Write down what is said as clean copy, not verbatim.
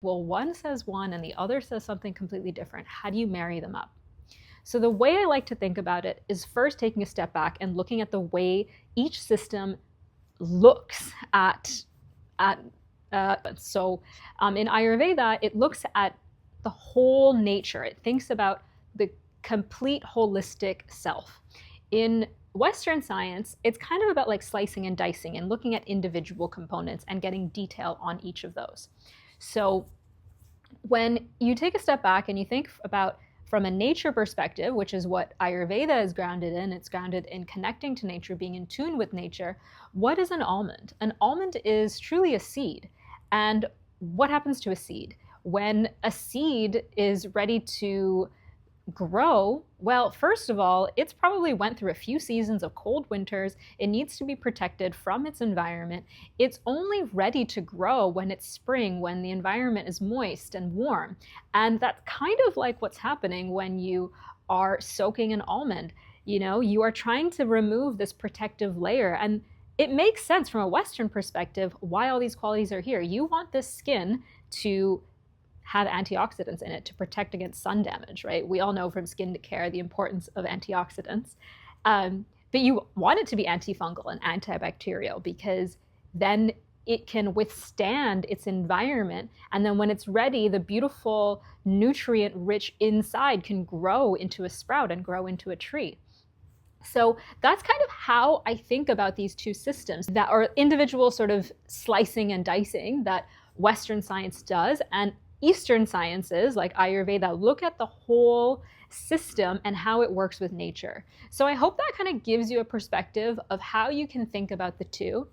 Well, one says one and the other says something completely different. How do you marry them up? So the way I like to think about it is first taking a step back and looking at the way each system looks at in Ayurveda, it looks at the whole nature. It thinks about the complete holistic self. In Western science, it's kind of about like slicing and dicing and looking at individual components and getting detail on each of those. So when you take a step back and you think about from a nature perspective, which is what Ayurveda is grounded in, it's grounded in connecting to nature, being in tune with nature. What is an almond? An almond is truly a seed. And what happens to a seed? When a seed is ready to grow, well, first of all, it's probably went through a few seasons of cold winters. It needs to be protected from its environment. It's only ready to grow when it's spring, when the environment is moist and warm. And that's kind of like what's happening when you are soaking an almond. You know, you are trying to remove this protective layer. And it makes sense from a Western perspective why all these qualities are here. You want this skin to have antioxidants in it to protect against sun damage, right? We all know from skin care the importance of antioxidants. But you want it to be antifungal and antibacterial because then it can withstand its environment. And then when it's ready, the beautiful nutrient-rich inside can grow into a sprout and grow into a tree. So that's kind of how I think about these two systems that are individual sort of slicing and dicing that Western science does, and Eastern sciences like Ayurveda look at the whole system and how it works with nature. So I hope that kind of gives you a perspective of how you can think about the two.